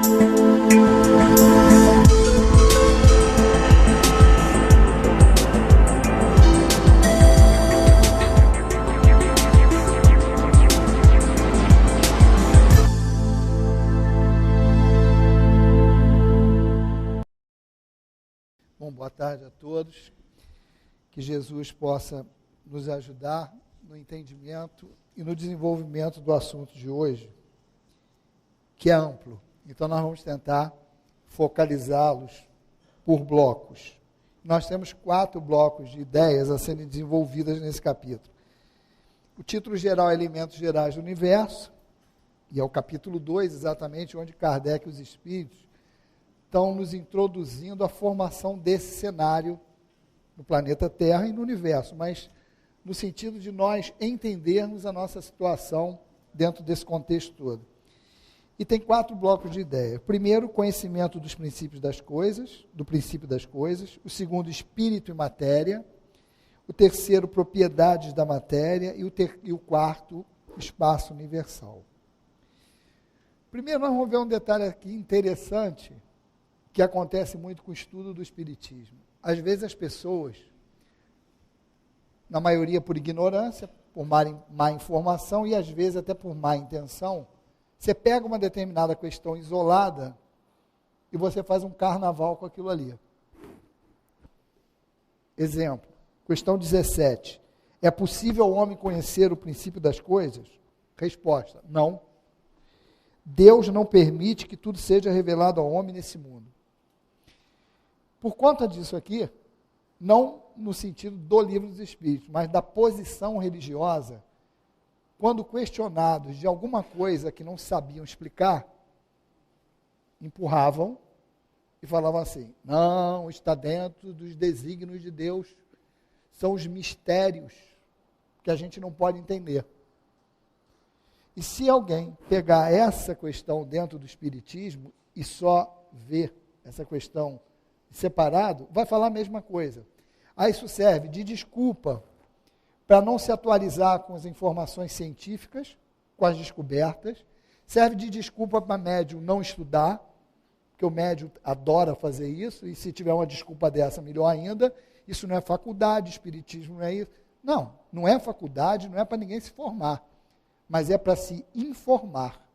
Boa tarde a todos, que Jesus possa nos ajudar no entendimento e no desenvolvimento do assunto de hoje, que é amplo. Então nós vamos tentar focalizá-los por blocos. Nós temos 4 blocos de ideias a serem desenvolvidas nesse capítulo. O título geral é Elementos Gerais do Universo, e é o capítulo 2, exatamente, onde Kardec e os Espíritos estão nos introduzindo a formação desse cenário no planeta Terra e no universo, mas no sentido de nós entendermos a nossa situação dentro desse contexto todo. E tem 4 blocos de ideia. Primeiro, conhecimento dos princípios das coisas, do princípio das coisas. O segundo, espírito e matéria. O terceiro, propriedades da matéria. E o quarto, espaço universal. Primeiro, nós vamos ver um detalhe aqui interessante, que acontece muito com o estudo do Espiritismo. Às vezes as pessoas, na maioria por ignorância, por má informação e às vezes até por má intenção, você pega uma determinada questão isolada e você faz um carnaval com aquilo ali. Exemplo, questão 17. É possível o homem conhecer o princípio das coisas? Resposta, não. Deus não permite que tudo seja revelado ao homem nesse mundo. Por conta disso aqui, não no sentido do Livro dos Espíritos, mas da posição religiosa, quando questionados de alguma coisa que não sabiam explicar, empurravam e falavam assim, não, está dentro dos desígnios de Deus, são os mistérios que a gente não pode entender. E se alguém pegar essa questão dentro do Espiritismo e só ver essa questão separado, vai falar a mesma coisa. Aí isso serve de desculpa para não se atualizar com as informações científicas, com as descobertas, serve de desculpa para médium não estudar, porque o médium adora fazer isso, e se tiver uma desculpa dessa, melhor ainda, isso não é faculdade, espiritismo não é isso. Não, não é faculdade, não é para ninguém se formar, mas é para se informar,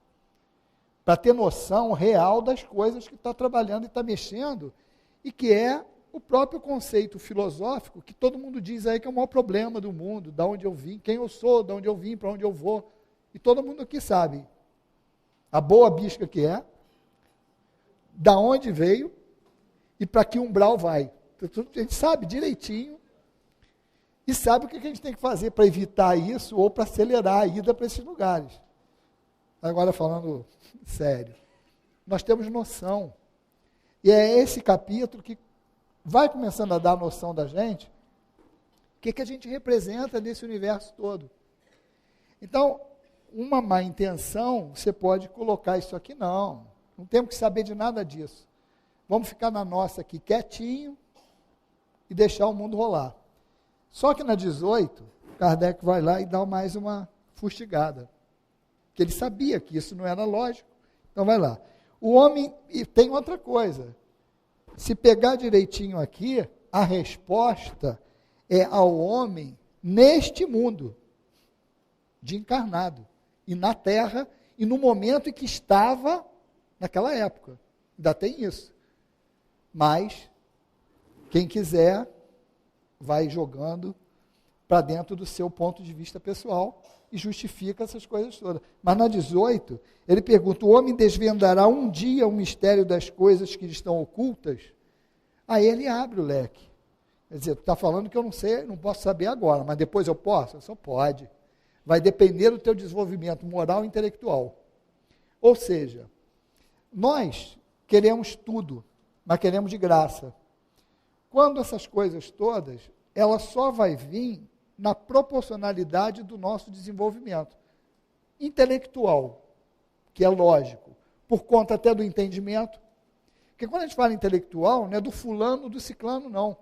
para ter noção real das coisas que está trabalhando e está mexendo, e que é o próprio conceito filosófico que todo mundo diz aí que é o maior problema do mundo, de onde eu vim, quem eu sou, de onde eu vim, para onde eu vou. E todo mundo aqui sabe a boa bisca que é, da onde veio e para que umbral vai. A gente sabe direitinho e sabe o que a gente tem que fazer para evitar isso ou para acelerar a ida para esses lugares. Agora falando sério, nós temos noção. E é esse capítulo que vai começando a dar noção da gente, o que a gente representa nesse universo todo. Então, uma má intenção, você pode colocar isso aqui, não temos que saber de nada disso. Vamos ficar na nossa aqui quietinho e deixar o mundo rolar. Só que na 18, Kardec vai lá e dá mais uma fustigada, que ele sabia que isso não era lógico. Então vai lá. O homem, e tem outra coisa, se pegar direitinho aqui, a resposta é ao homem neste mundo, de encarnado, e na Terra, e no momento em que estava naquela época. Ainda tem isso. Mas, quem quiser, vai jogando para dentro do seu ponto de vista pessoal e justifica essas coisas todas. Mas na 18, ele pergunta, o homem desvendará um dia o mistério das coisas que lhe estão ocultas? Aí ele abre o leque. Quer dizer, tu está falando que eu não sei, não posso saber agora, mas depois eu posso? Só pode. Vai depender do teu desenvolvimento moral e intelectual. Ou seja, nós queremos tudo, mas queremos de graça. Quando essas coisas todas, ela só vai vir na proporcionalidade do nosso desenvolvimento intelectual, que é lógico, por conta até do entendimento. Porque quando a gente fala intelectual, não é do fulano, do ciclano, não.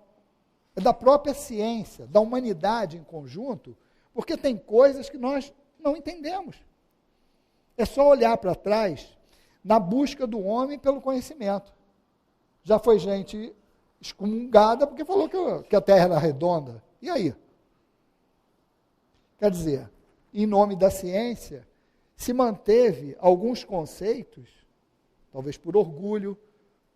É da própria ciência, da humanidade em conjunto, porque tem coisas que nós não entendemos. É só olhar para trás. na busca do homem pelo conhecimento. Já foi gente excomungada porque falou que a Terra era redonda. E aí? Quer dizer, em nome da ciência, se manteve alguns conceitos, talvez por orgulho,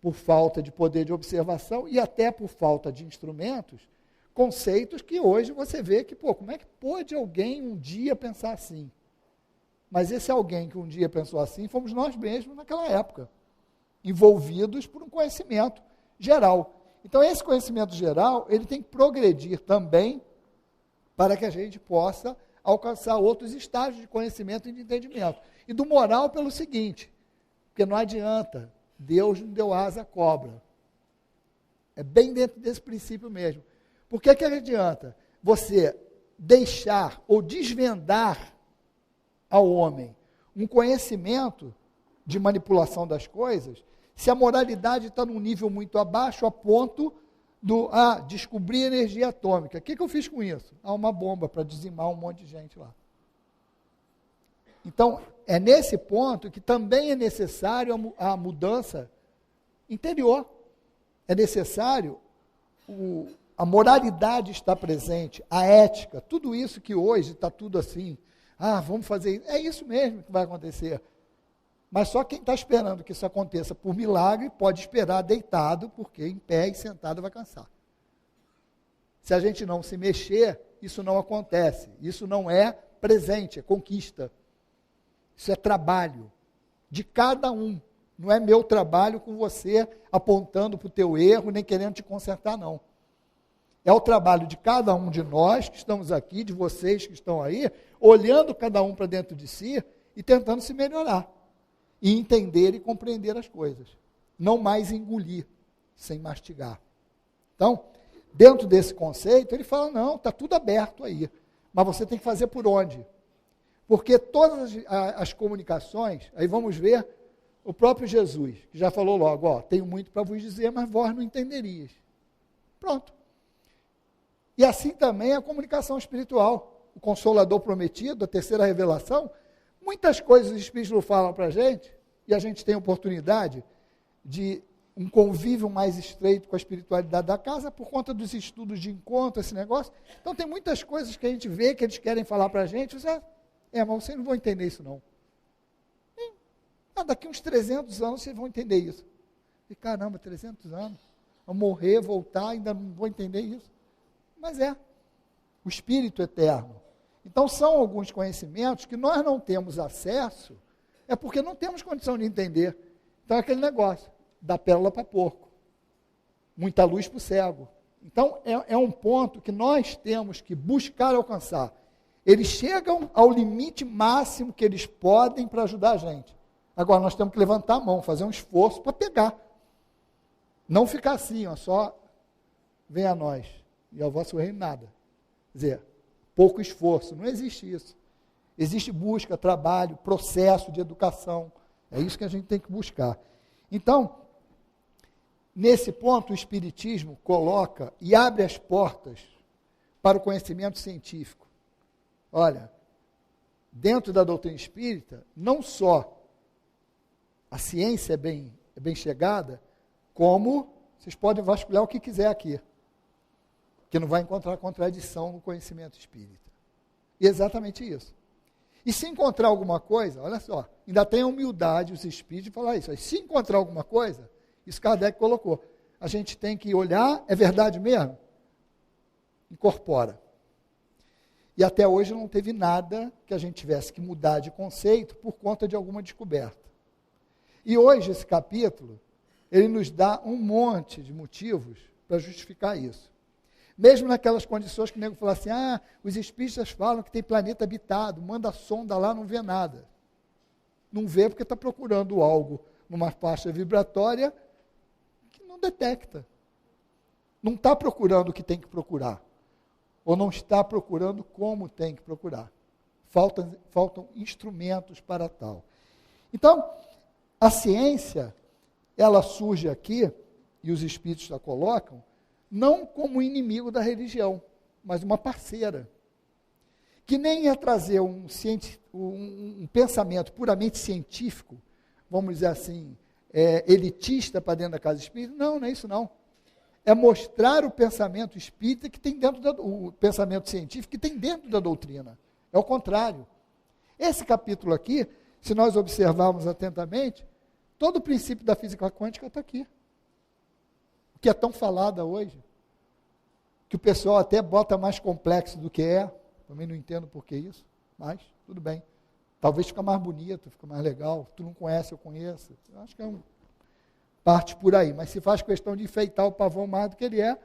por falta de poder de observação e até por falta de instrumentos, conceitos que hoje você vê que, como é que pode alguém um dia pensar assim? Mas esse alguém que um dia pensou assim, fomos nós mesmos naquela época, envolvidos por um conhecimento geral. Então, esse conhecimento geral, ele tem que progredir também para que a gente possa alcançar outros estágios de conhecimento e de entendimento. E do moral pelo seguinte, porque não adianta, Deus não deu asa à cobra. É bem dentro desse princípio mesmo. Por que adianta você deixar ou desvendar ao homem um conhecimento de manipulação das coisas, se a moralidade está num nível muito abaixo, a ponto descobrir energia atômica. O que eu fiz com isso? Uma bomba para dizimar um monte de gente lá. Então, é nesse ponto que também é necessário a mudança interior. É necessário a moralidade estar presente, a ética, tudo isso que hoje está tudo assim, vamos fazer isso. É isso mesmo que vai acontecer. Mas só quem está esperando que isso aconteça por milagre pode esperar deitado, porque em pé e sentado vai cansar. Se a gente não se mexer, isso não acontece. Isso não é presente, é conquista. Isso é trabalho de cada um. Não é meu trabalho com você apontando para o teu erro, nem querendo te consertar, não. É o trabalho de cada um de nós que estamos aqui, de vocês que estão aí, olhando cada um para dentro de si e tentando se melhorar. E entender e compreender as coisas. Não mais engolir, sem mastigar. Então, dentro desse conceito, ele fala, não, está tudo aberto aí. Mas você tem que fazer por onde? Porque todas as comunicações, aí vamos ver o próprio Jesus, que já falou logo, tenho muito para vos dizer, mas vós não entenderias. Pronto. E assim também a comunicação espiritual. O Consolador prometido, a terceira revelação, muitas coisas os Espíritos não falam para a gente, e a gente tem oportunidade de um convívio mais estreito com a espiritualidade da casa, por conta dos estudos de encontro, esse negócio. Então, tem muitas coisas que a gente vê, que eles querem falar para a gente, mas vocês não vão entender isso, não. Daqui uns 300 anos vocês vão entender isso. E caramba, 300 anos, vou morrer, voltar, ainda não vou entender isso. Mas o Espírito eterno. Então, são alguns conhecimentos que nós não temos acesso, é porque não temos condição de entender. Então, é aquele negócio, da pérola para porco. Muita luz para o cego. Então, é um ponto que nós temos que buscar alcançar. Eles chegam ao limite máximo que eles podem para ajudar a gente. Agora, nós temos que levantar a mão, fazer um esforço para pegar. Não ficar assim, só vem a nós, e ao vosso reino nada. Quer dizer, pouco esforço, não existe isso. Existe busca, trabalho, processo de educação. É isso que a gente tem que buscar. Então, nesse ponto, o Espiritismo coloca e abre as portas para o conhecimento científico. Olha, dentro da doutrina espírita, não só a ciência é bem chegada, como vocês podem vasculhar o que quiser aqui, que não vai encontrar contradição no conhecimento espírita. E é exatamente isso. E se encontrar alguma coisa, olha só, ainda tem a humildade, os espíritos, de falar isso. Se encontrar alguma coisa, isso Kardec colocou, a gente tem que olhar, é verdade mesmo? Incorpora. E até hoje não teve nada que a gente tivesse que mudar de conceito por conta de alguma descoberta. E hoje esse capítulo, ele nos dá um monte de motivos para justificar isso. Mesmo naquelas condições que o nego fala assim, os espíritas falam que tem planeta habitado, manda a sonda lá, não vê nada. Não vê porque está procurando algo numa faixa vibratória que não detecta. Não está procurando o que tem que procurar. Ou não está procurando como tem que procurar. Faltam instrumentos para tal. Então, a ciência, ela surge aqui, e os espíritos a colocam, não como inimigo da religião, mas uma parceira, que nem ia trazer um pensamento puramente científico, vamos dizer assim, elitista para dentro da casa espírita. Não, não é isso não. É mostrar o pensamento espírita que tem dentro o pensamento científico que tem dentro da doutrina. É o contrário. Esse capítulo aqui, se nós observarmos atentamente, todo o princípio da física quântica está aqui. O que é tão falada hoje, que o pessoal até bota mais complexo do que é. Também não entendo por que isso, mas tudo bem. Talvez fica mais bonito, fica mais legal. Tu não conhece, eu conheço. Eu acho que parte por aí. Mas se faz questão de enfeitar o pavão mais do que ele é,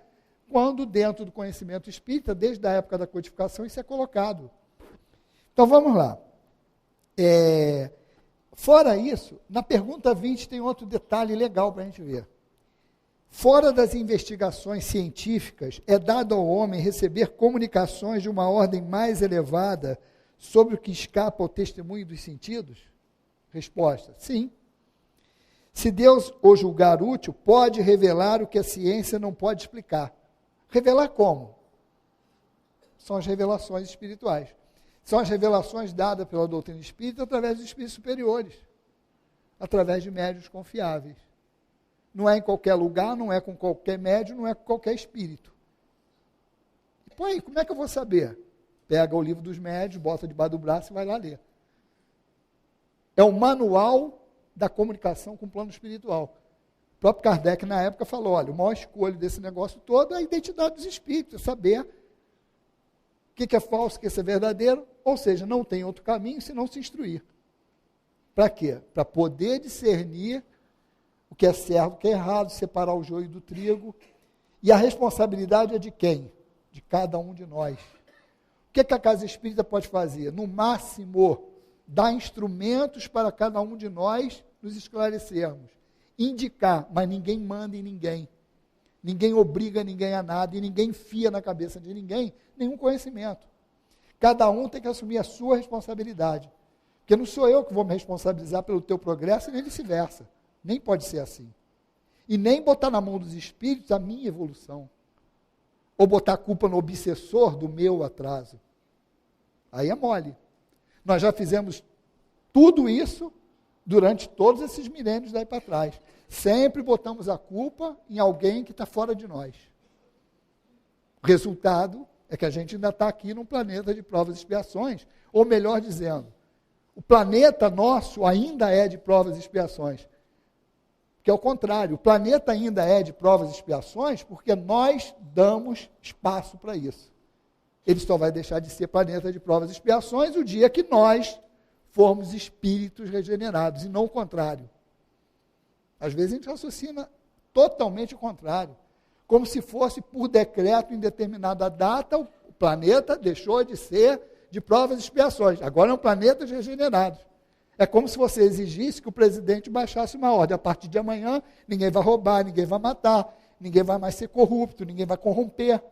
quando dentro do conhecimento espírita, desde a época da codificação, isso é colocado. Então vamos lá. Fora isso, na pergunta 20 tem outro detalhe legal para a gente ver. Fora das investigações científicas, é dado ao homem receber comunicações de uma ordem mais elevada sobre o que escapa ao testemunho dos sentidos? Resposta: sim. Se Deus o julgar útil, pode revelar o que a ciência não pode explicar. Revelar como? São as revelações espirituais. São as revelações dadas pela doutrina espírita através dos espíritos superiores, através de médiuns confiáveis. Não é em qualquer lugar, não é com qualquer médium, não é com qualquer espírito. E, pô, aí, como é que eu vou saber? Pega o livro dos médiuns, bota debaixo do braço e vai lá ler. É o manual da comunicação com o plano espiritual. O próprio Kardec, na época, falou, olha, o maior escolho desse negócio todo é a identidade dos espíritos, é saber o que é falso, o que é verdadeiro, ou seja, não tem outro caminho senão se instruir. Para quê? Para poder discernir o que é certo, o que é errado, separar o joio do trigo. E a responsabilidade é de quem? De cada um de nós. O que a casa espírita pode fazer? No máximo, dar instrumentos para cada um de nós nos esclarecermos. Indicar, mas ninguém manda em ninguém. Ninguém obriga ninguém a nada e ninguém enfia na cabeça de ninguém nenhum conhecimento. Cada um tem que assumir a sua responsabilidade. Porque não sou eu que vou me responsabilizar pelo teu progresso, nem vice-versa. Nem pode ser assim. E nem botar na mão dos espíritos a minha evolução. Ou botar a culpa no obsessor do meu atraso. Aí é mole. Nós já fizemos tudo isso durante todos esses milênios daí para trás. Sempre botamos a culpa em alguém que está fora de nós. O resultado é que a gente ainda está aqui num planeta de provas e expiações, ou melhor dizendo, o planeta nosso ainda é de provas e expiações. Que é o contrário, o planeta ainda é de provas e expiações porque nós damos espaço para isso. Ele só vai deixar de ser planeta de provas e expiações o dia que nós formos espíritos regenerados, e não o contrário. Às vezes a gente raciocina totalmente o contrário, como se fosse por decreto em determinada data o planeta deixou de ser de provas e expiações, agora é um planeta de regenerados. É como se você exigisse que o presidente baixasse uma ordem, a partir de amanhã ninguém vai roubar, ninguém vai matar, ninguém vai mais ser corrupto, ninguém vai corromper.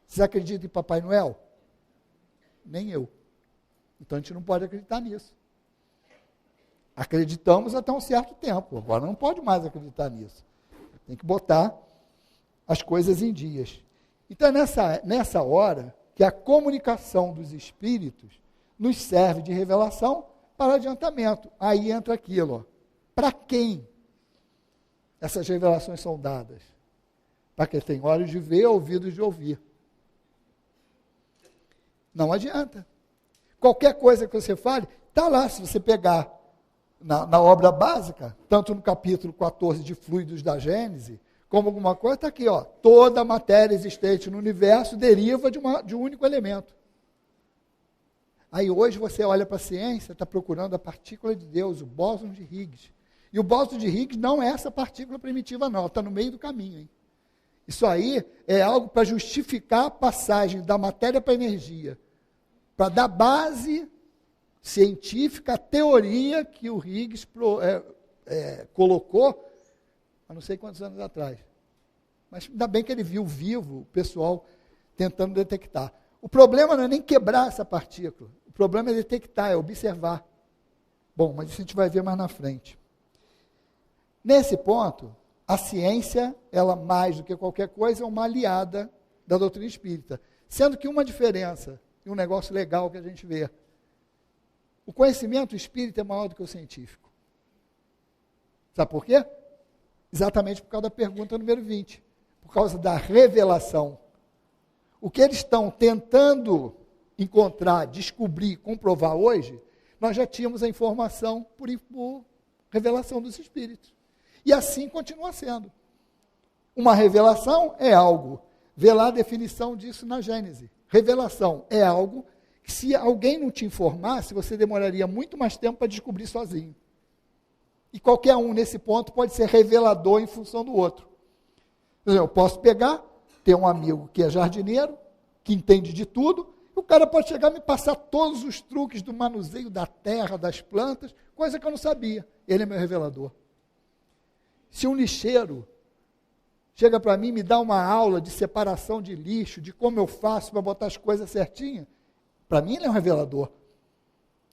Vocês acreditam em Papai Noel? Nem eu. Então a gente não pode acreditar nisso. Acreditamos até um certo tempo, agora não pode mais acreditar nisso. Tem que botar as coisas em dias. Então é nessa hora que a comunicação dos espíritos nos serve de revelação para adiantamento. Aí entra aquilo. Para quem essas revelações são dadas? Para quem tem olhos de ver, ouvidos de ouvir. Não adianta. Qualquer coisa que você fale, está lá, se você pegar na obra básica, tanto no capítulo 14 de Fluidos da Gênese, como alguma coisa, está aqui, ó, toda a matéria existente no universo deriva de um único elemento. Aí hoje você olha para a ciência, está procurando a partícula de Deus, o bóson de Higgs. E o bóson de Higgs não é essa partícula primitiva não, está no meio do caminho. Hein? Isso aí é algo para justificar a passagem da matéria para a energia, para dar base científica à teoria que o Higgs colocou há não sei quantos anos atrás. Mas ainda bem que ele viu vivo o pessoal tentando detectar. O problema não é nem quebrar essa partícula, o problema é detectar, é observar. Bom, mas isso a gente vai ver mais na frente. Nesse ponto, a ciência, ela mais do que qualquer coisa, é uma aliada da doutrina espírita. Sendo que uma diferença, e um negócio legal que a gente vê, o conhecimento espírita é maior do que o científico. Sabe por quê? Exatamente por causa da pergunta número 20. Por causa da revelação. O que eles estão tentando encontrar, descobrir, comprovar hoje, nós já tínhamos a informação por revelação dos Espíritos. E assim continua sendo. Uma revelação é algo. Vê lá a definição disso na Gênesis. Revelação é algo que, se alguém não te informasse, você demoraria muito mais tempo para descobrir sozinho. E qualquer um nesse ponto pode ser revelador em função do outro. Eu posso pegar, ter um amigo que é jardineiro, que entende de tudo, e o cara pode chegar e me passar todos os truques do manuseio da terra, das plantas, coisa que eu não sabia. Ele é meu revelador. Se um lixeiro chega para mim e me dá uma aula de separação de lixo, de como eu faço para botar as coisas certinhas, para mim ele é um revelador.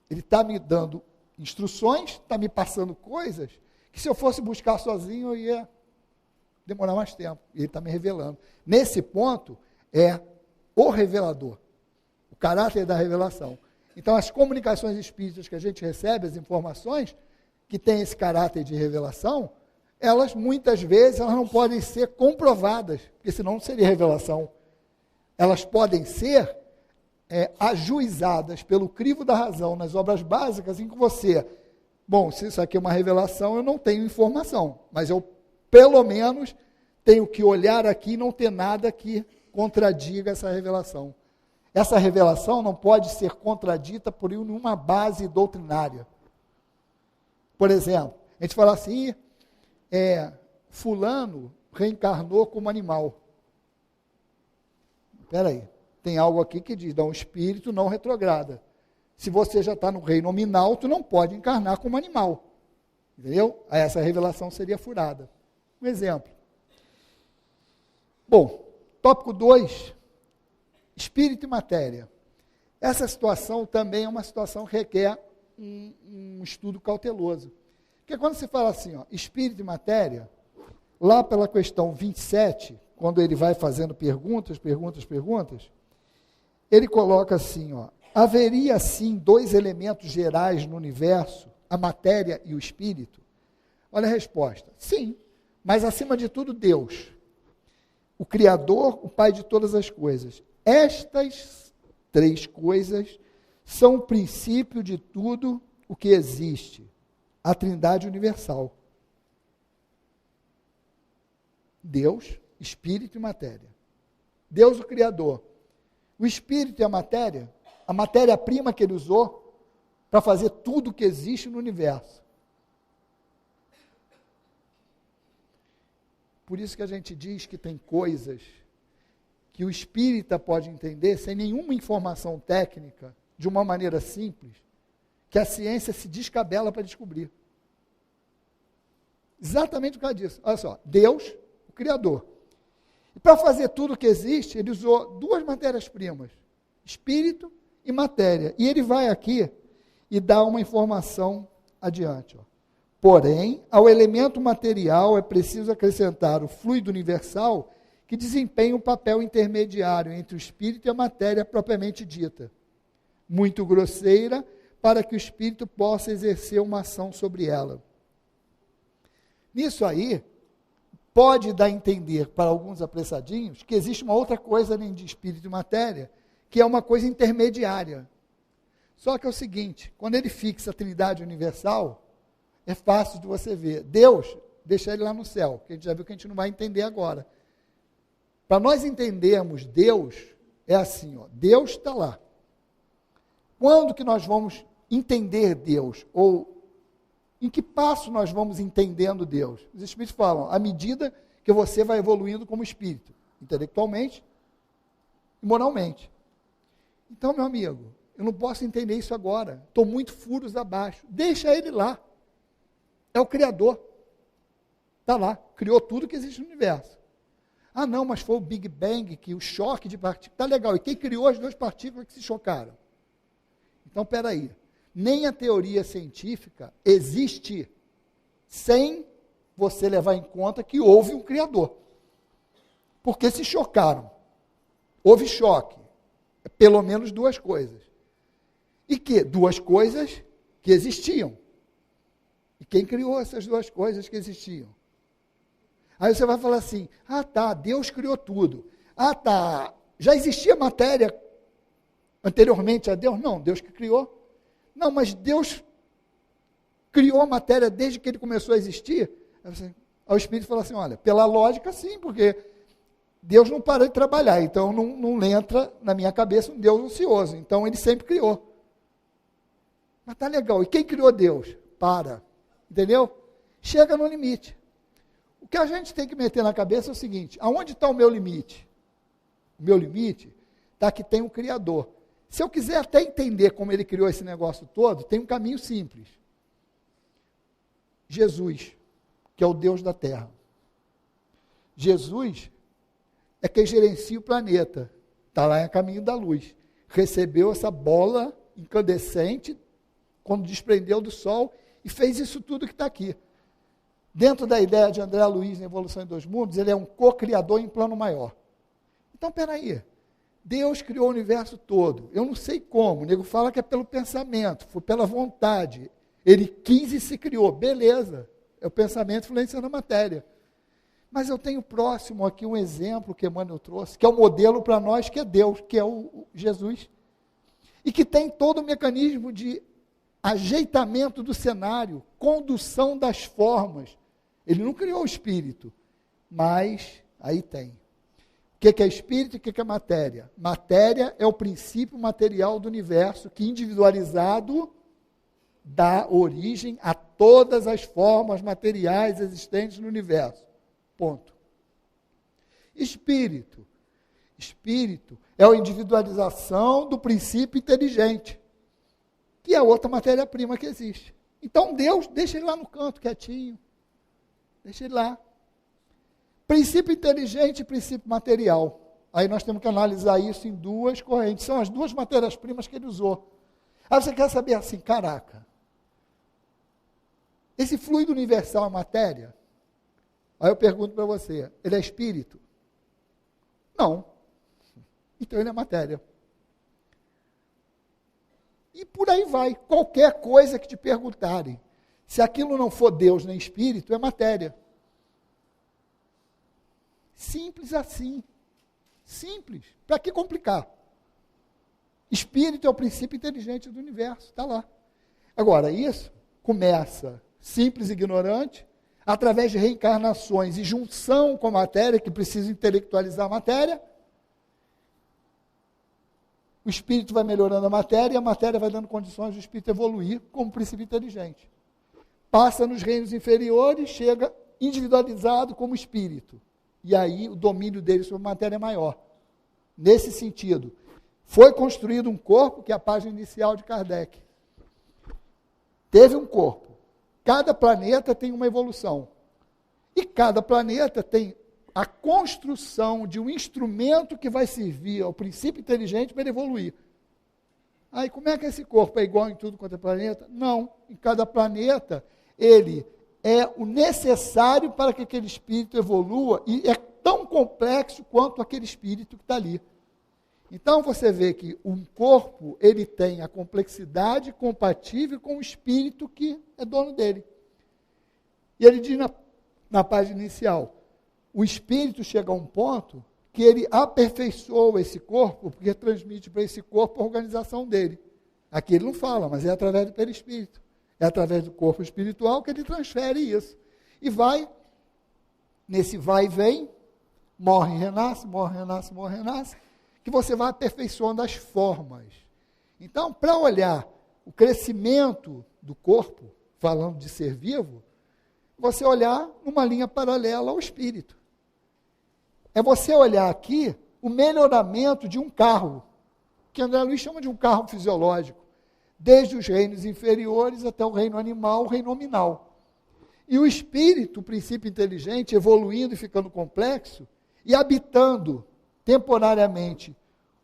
Ele está me dando instruções, está me passando coisas que se eu fosse buscar sozinho eu ia demorar mais tempo. E ele está me revelando. Nesse ponto é o revelador, o caráter da revelação. Então as comunicações espíritas que a gente recebe, as informações que têm esse caráter de revelação, elas muitas vezes elas não podem ser comprovadas, porque senão não seria revelação. Elas podem ser ajuizadas pelo crivo da razão nas obras básicas em que você, bom, se isso aqui é uma revelação, eu não tenho informação, mas eu pelo menos tenho que olhar aqui e não ter nada que contradiga essa revelação. Essa revelação não pode ser contradita por nenhuma base doutrinária. Por exemplo, a gente fala assim, fulano reencarnou como animal. Espera aí, tem algo aqui que diz, um espírito não retrograda. Se você já está no reino nominal, tu não pode encarnar como animal. Entendeu? Aí essa revelação seria furada. Um exemplo. Bom, tópico 2, espírito e matéria. Essa situação também é uma situação que requer um estudo cauteloso. Porque quando se fala assim, espírito e matéria, lá pela questão 27, quando ele vai fazendo perguntas, ele coloca assim, haveria sim 2 elementos gerais no universo, a matéria e o espírito? Olha a resposta, sim, mas acima de tudo Deus, o Criador, o Pai de todas as coisas. Estas 3 coisas são o princípio de tudo o que existe, a Trindade universal. Deus, Espírito e matéria. Deus, o Criador. O Espírito e a matéria-prima que ele usou para fazer tudo o que existe no universo. Por isso que a gente diz que tem coisas que o espírita pode entender sem nenhuma informação técnica, de uma maneira simples, que a ciência se descabela para descobrir. Exatamente por causa disso. Olha só, Deus, o Criador. E para fazer tudo o que existe, ele usou 2 matérias-primas, espírito e matéria. E ele vai aqui e dá uma informação adiante. Porém, ao elemento material é preciso acrescentar o fluido universal que desempenha um papel intermediário entre o espírito e a matéria propriamente dita, muito grosseira, para que o espírito possa exercer uma ação sobre ela. Nisso aí, pode dar a entender para alguns apressadinhos que existe uma outra coisa além de espírito e matéria, que é uma coisa intermediária. Só que é o seguinte, quando ele fixa a Trindade universal, é fácil de você ver. Deus, deixa ele lá no céu, que a gente já viu que a gente não vai entender agora. Para nós entendermos Deus, é assim, Deus está lá. Quando que nós vamos entender Deus? Ou em que passo nós vamos entendendo Deus? Os Espíritos falam, à medida que você vai evoluindo como espírito, intelectualmente e moralmente. Então, meu amigo, eu não posso entender isso agora. Estou muito furos abaixo. Deixa ele lá. É o Criador. Está lá. Criou tudo que existe no universo. Ah, não, mas foi o Big Bang, que o choque de partículas. Está legal. E quem criou as 2 partículas que se chocaram? Então, espera aí. Nem a teoria científica existe sem você levar em conta que houve um Criador. Porque se chocaram. Houve choque. Pelo menos 2 coisas. E que? 2 coisas que existiam. E quem criou essas duas coisas que existiam? Aí você vai falar assim, Deus criou tudo. Já existia matéria anteriormente a Deus? Não, Deus que criou. Não, mas Deus criou a matéria desde que ele começou a existir? Aí o Espírito fala assim, olha, pela lógica sim, porque Deus não parou de trabalhar, então não entra na minha cabeça um Deus ocioso, então ele sempre criou. Mas tá legal, e quem criou Deus? Entendeu? Chega no limite. O que a gente tem que meter na cabeça é o seguinte, aonde está o meu limite? O meu limite está que tem um Criador. Se eu quiser até entender como ele criou esse negócio todo, tem um caminho simples. Jesus, que é o Deus da Terra. Jesus é quem gerencia o planeta. Está lá em caminho da luz. Recebeu essa bola incandescente quando desprendeu do Sol e fez isso tudo que está aqui. Dentro da ideia de André Luiz, em Evolução em Dois Mundos, ele é um co-criador em plano maior. Então, peraí, Deus criou o universo todo. Eu não sei como, o nego fala que é pelo pensamento, foi pela vontade. Ele quis e se criou, beleza, é o pensamento influenciando a matéria. Mas eu tenho próximo aqui um exemplo que Emmanuel trouxe, que é o modelo para nós, que é Deus, que é o Jesus. E que tem todo o mecanismo de ajeitamento do cenário, condução das formas. Ele não criou o espírito, mas aí tem. O que é espírito e o que é matéria? Matéria é o princípio material do universo que, individualizado, dá origem a todas as formas materiais existentes no universo. Ponto. Espírito. Espírito é a individualização do princípio inteligente, que é outra matéria-prima que existe. Então Deus, deixa ele lá no canto, quietinho. Deixa ele lá. Princípio inteligente e princípio material. Aí nós temos que analisar isso em duas correntes. São as duas matérias-primas que ele usou. Aí você quer saber assim, caraca, esse fluido universal é matéria? Aí eu pergunto para você, ele é espírito? Não. Então ele é matéria. E por aí vai. Qualquer coisa que te perguntarem, se aquilo não for Deus nem espírito, é matéria. Simples assim. Simples. Para que complicar? Espírito é o princípio inteligente do universo. Está lá. Agora, isso começa simples e ignorante, através de reencarnações e junção com a matéria, que precisa intelectualizar a matéria. O espírito vai melhorando a matéria e a matéria vai dando condições do espírito evoluir como princípio inteligente. Passa nos reinos inferiores, chega individualizado como espírito. E aí o domínio dele sobre a matéria é maior. Nesse sentido, foi construído um corpo, que é a página inicial de Kardec. Teve um corpo. Cada planeta tem uma evolução. E cada planeta tem a construção de um instrumento que vai servir ao princípio inteligente para ele evoluir. Aí, como é que esse corpo é igual em tudo quanto é planeta? Não. Em cada planeta, ele é o necessário para que aquele espírito evolua e é tão complexo quanto aquele espírito que está ali. Então, você vê que um corpo, ele tem a complexidade compatível com o espírito que é dono dele. E ele diz na página inicial, o espírito chega a um ponto que ele aperfeiçoa esse corpo, porque transmite para esse corpo a organização dele. Aqui ele não fala, mas é através do perispírito. É através do corpo espiritual que ele transfere isso. E vai, nesse vai e vem, morre, renasce, morre, renasce, morre, renasce, que você vai aperfeiçoando as formas. Então, para olhar o crescimento do corpo, falando de ser vivo, você olhar numa linha paralela ao espírito. É você olhar aqui o melhoramento de um carro, que André Luiz chama de um carro fisiológico, desde os reinos inferiores até o reino animal, o reino nominal. E o espírito, o princípio inteligente, evoluindo e ficando complexo, e habitando temporariamente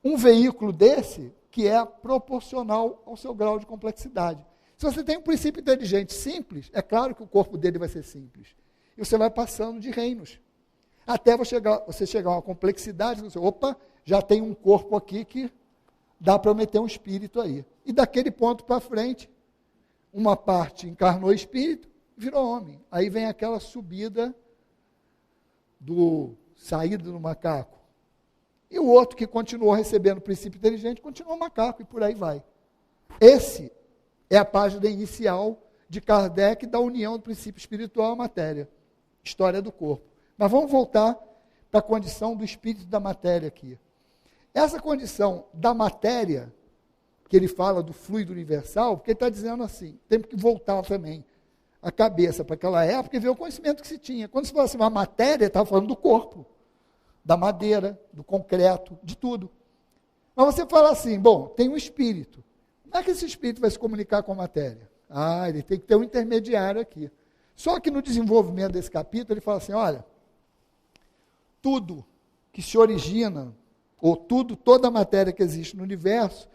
um veículo desse, que é proporcional ao seu grau de complexidade. Se você tem um princípio inteligente simples, é claro que o corpo dele vai ser simples. E você vai passando de reinos. Até você chegar a uma complexidade, você, opa, já tem um corpo aqui que dá para eu meter um espírito aí. E daquele ponto para frente, uma parte encarnou espírito, virou homem. Aí vem aquela subida saída do macaco. E o outro que continuou recebendo o princípio inteligente, continuou macaco, e por aí vai. Esse é a página inicial de Kardec da união do princípio espiritual à matéria. História do corpo. Mas vamos voltar para a condição do espírito da matéria aqui. Essa condição da matéria, que ele fala do fluido universal, porque ele está dizendo assim, temos que voltar também a cabeça para aquela época e ver o conhecimento que se tinha. Quando se fala assim, uma matéria, estava falando do corpo, da madeira, do concreto, de tudo. Mas você fala assim, bom, tem um espírito. Como é que esse espírito vai se comunicar com a matéria? Ele tem que ter um intermediário aqui. Só que no desenvolvimento desse capítulo, ele fala assim, olha, tudo que se origina, ou toda a matéria que existe no universo,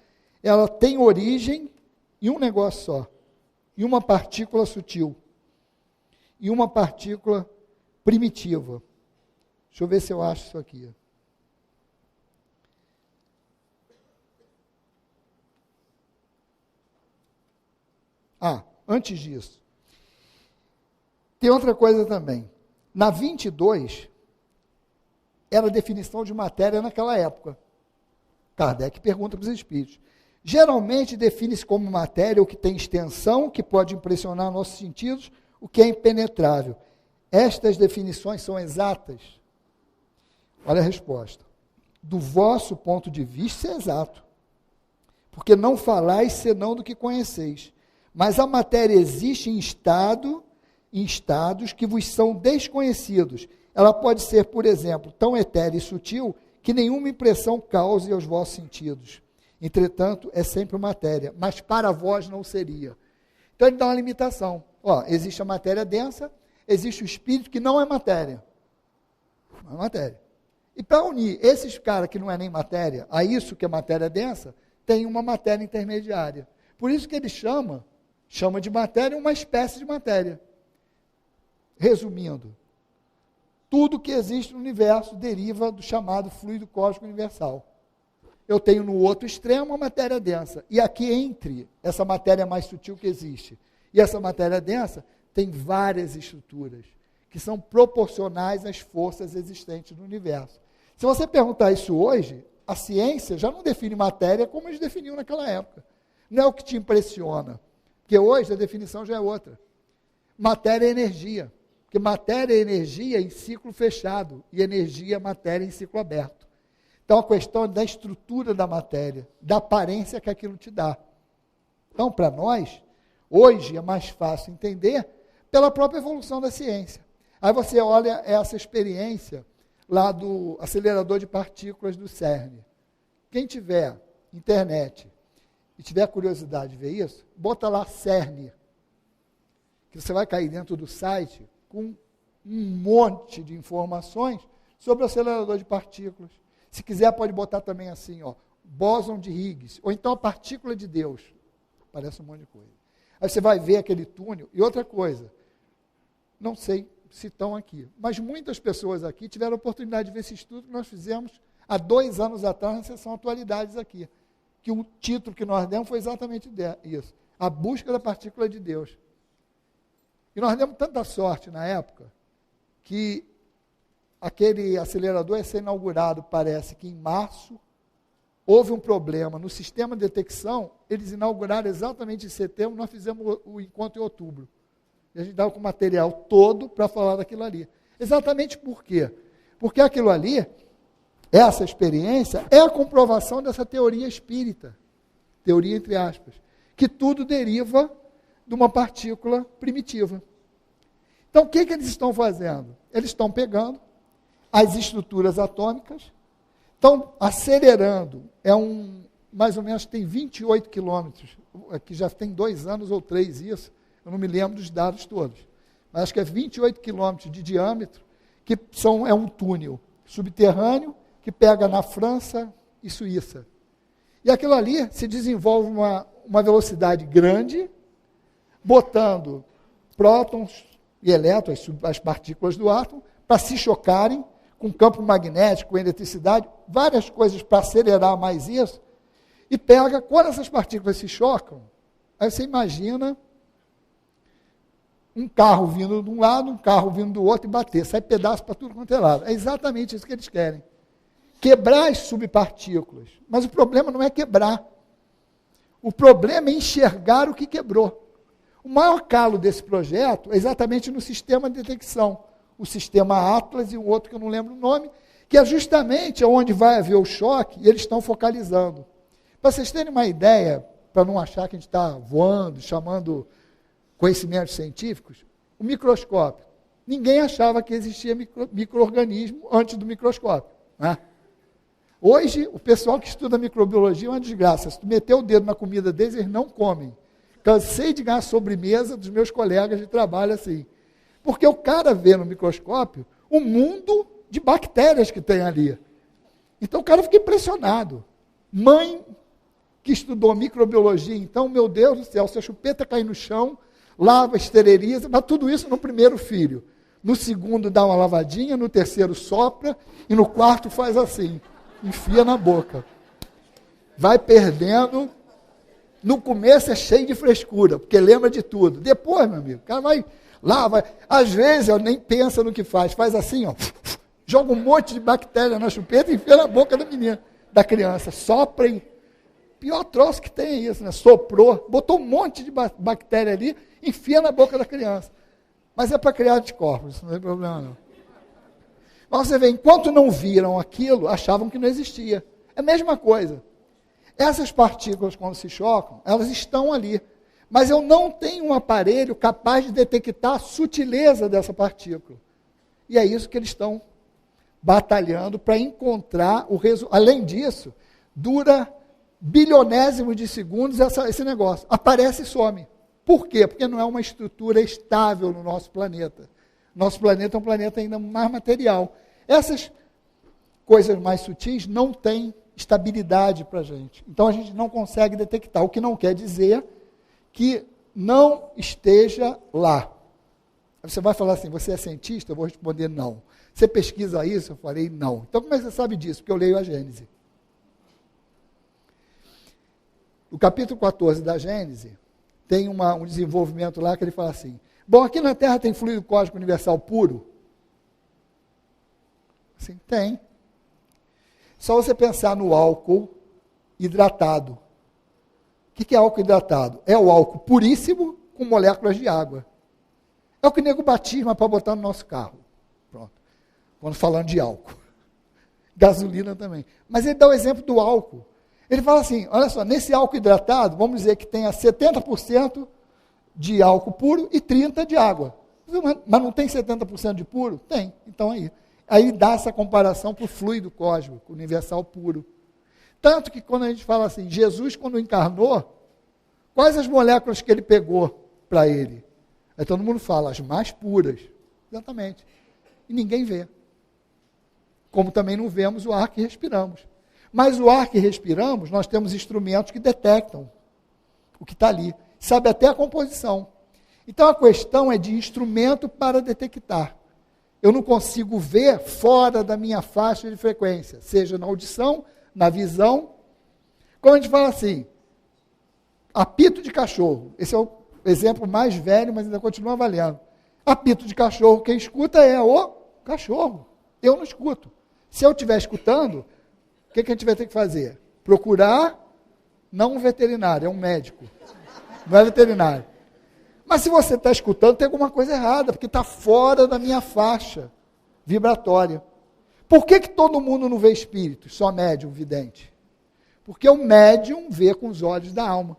ela tem origem em um negócio só, em uma partícula sutil, em uma partícula primitiva. Deixa eu ver se eu acho isso aqui. Antes disso, tem outra coisa também. Na 22, era a definição de matéria naquela época. Kardec pergunta para os espíritos. Geralmente define-se como matéria o que tem extensão, que pode impressionar nossos sentidos, o que é impenetrável. Estas definições são exatas? Olha a resposta. Do vosso ponto de vista, é exato. Porque não falais senão do que conheceis. Mas a matéria existe em estados que vos são desconhecidos. Ela pode ser, por exemplo, tão etérea e sutil que nenhuma impressão cause aos vossos sentidos. Entretanto, é sempre matéria, mas para vós não seria. Então ele dá uma limitação. Existe a matéria densa, existe o espírito que não é matéria. Não é matéria. E para unir esses caras que não é nem matéria a isso que é matéria densa, tem uma matéria intermediária. Por isso que ele chama de matéria uma espécie de matéria. Resumindo, tudo que existe no universo deriva do chamado fluido cósmico universal. Eu tenho no outro extremo a matéria densa. E aqui entre essa matéria mais sutil que existe e essa matéria densa, tem várias estruturas que são proporcionais às forças existentes no universo. Se você perguntar isso hoje, a ciência já não define matéria como eles definiam naquela época. Não é o que te impressiona, porque hoje a definição já é outra. Matéria é energia, porque matéria é energia em ciclo fechado e energia é matéria em ciclo aberto. Então, a questão é da estrutura da matéria, da aparência que aquilo te dá. Então, para nós, hoje é mais fácil entender pela própria evolução da ciência. Aí você olha essa experiência lá do acelerador de partículas do CERN. Quem tiver internet e tiver curiosidade de ver isso, bota lá CERN, que você vai cair dentro do site com um monte de informações sobre o acelerador de partículas. Se quiser, pode botar também assim, bóson de Higgs, ou então a partícula de Deus. Parece um monte de coisa. Aí você vai ver aquele túnel. E outra coisa, não sei se estão aqui, mas muitas pessoas aqui tiveram a oportunidade de ver esse estudo que nós fizemos há 2 anos atrás, na sessão Atualidades aqui. Que o título que nós demos foi exatamente isso. A busca da partícula de Deus. E nós demos tanta sorte na época, que aquele acelerador ia ser inaugurado, parece que em março, houve um problema no sistema de detecção, eles inauguraram exatamente em setembro, nós fizemos o encontro em outubro. E a gente dava com o material todo para falar daquilo ali. Exatamente por quê? Porque aquilo ali, essa experiência, é a comprovação dessa teoria espírita, teoria entre aspas, que tudo deriva de uma partícula primitiva. Então, o que eles estão fazendo? Eles estão pegando as estruturas atômicas, estão acelerando, mais ou menos tem 28 quilômetros, que já tem 2 anos ou 3 isso, eu não me lembro dos dados todos, mas acho que é 28 quilômetros de diâmetro, que é um túnel subterrâneo, que pega na França e Suíça. E aquilo ali se desenvolve uma velocidade grande, botando prótons e elétrons, as partículas do átomo, para se chocarem, com campo magnético, com eletricidade, várias coisas para acelerar mais isso, e pega, quando essas partículas se chocam, aí você imagina um carro vindo de um lado, um carro vindo do outro e bater. Sai pedaço para tudo quanto é lado. É exatamente isso que eles querem. Quebrar as subpartículas. Mas o problema não é quebrar. O problema é enxergar o que quebrou. O maior calo desse projeto é exatamente no sistema de detecção. O sistema Atlas e o outro que eu não lembro o nome, que é justamente onde vai haver o choque e eles estão focalizando. Para vocês terem uma ideia, para não achar que a gente está voando, chamando conhecimentos científicos, o microscópio. Ninguém achava que existia micro-organismo antes do microscópio. Né? Hoje, o pessoal que estuda microbiologia é uma desgraça. Se tu meter o dedo na comida deles, eles não comem. Cansei de ganhar sobremesa dos meus colegas de trabalho assim. Porque o cara vê no microscópio o mundo de bactérias que tem ali. Então o cara fica impressionado. Mãe que estudou microbiologia, então, meu Deus do céu, se a chupeta cair no chão, lava, esteriliza, mas tudo isso no primeiro filho. No segundo dá uma lavadinha, no terceiro sopra, e no quarto faz assim, enfia na boca. Vai perdendo. No começo é cheio de frescura, porque lembra de tudo. Depois, meu amigo, o cara vai lá, vai. Às vezes, eu nem pensa no que faz assim, ó, joga um monte de bactéria na chupeta e enfia na boca da menina, da criança. Sopra e... Pior troço que tem é isso, né? Soprou, botou um monte de bactéria ali, enfia na boca da criança. Mas é para criar anticorpos, não tem problema não. Mas você vê, enquanto não viram aquilo, achavam que não existia. É a mesma coisa. Essas partículas, quando se chocam, elas estão ali. Mas eu não tenho um aparelho capaz de detectar a sutileza dessa partícula. E é isso que eles estão batalhando para encontrar o resultado. Além disso, dura bilionésimos de segundos esse negócio. Aparece e some. Por quê? Porque não é uma estrutura estável no nosso planeta. Nosso planeta é um planeta ainda mais material. Essas coisas mais sutis não têm estabilidade para a gente. Então a gente não consegue detectar, o que não quer dizer que não esteja lá. Você vai falar assim, você é cientista? Eu vou responder não. Você pesquisa isso? Eu falei não. Então como é que você sabe disso? Porque eu leio a Gênese. O capítulo 14 da Gênese tem um desenvolvimento lá que ele fala assim, bom, aqui na Terra tem fluido cósmico universal puro? Assim, tem. Só você pensar no álcool hidratado. O que é álcool hidratado? É o álcool puríssimo com moléculas de água. É o que o nego batisma para botar no nosso carro. Pronto. Quando falando de álcool. Gasolina também. Mas ele dá o exemplo do álcool. Ele fala assim, olha só, nesse álcool hidratado, vamos dizer que tenha 70% de álcool puro e 30% de água. Mas não tem 70% de puro? Tem. Então aí dá essa comparação para o fluido cósmico, universal puro. Tanto que quando a gente fala assim, Jesus quando encarnou, quais as moléculas que ele pegou para ele? Aí todo mundo fala, as mais puras. Exatamente. E ninguém vê. Como também não vemos o ar que respiramos. Mas o ar que respiramos, nós temos instrumentos que detectam o que está ali. Sabe até a composição. Então a questão é de instrumento para detectar. Eu não consigo ver fora da minha faixa de frequência, seja na audição, na visão. Como a gente fala assim, apito de cachorro. Esse é o exemplo mais velho, mas ainda continua valendo. Apito de cachorro, quem escuta é o cachorro. Eu não escuto. Se eu estiver escutando, o que a gente vai ter que fazer? Procurar, não um veterinário, é um médico. Não é veterinário. Mas se você está escutando, tem alguma coisa errada, porque está fora da minha faixa vibratória. Por que todo mundo não vê espíritos, só médium vidente? Porque o médium vê com os olhos da alma.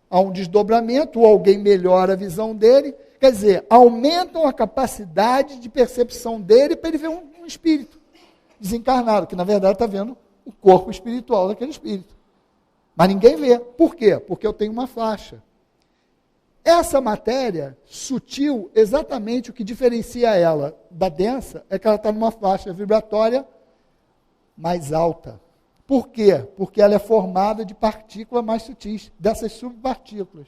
Há um desdobramento, ou alguém melhora a visão dele, quer dizer, aumentam a capacidade de percepção dele para ele ver um espírito desencarnado, que na verdade está vendo o corpo espiritual daquele espírito. Mas ninguém vê. Por quê? Porque eu tenho uma faixa. Essa matéria sutil, exatamente o que diferencia ela da densa, é que ela está numa faixa vibratória mais alta. Por quê? Porque ela é formada de partículas mais sutis, dessas subpartículas.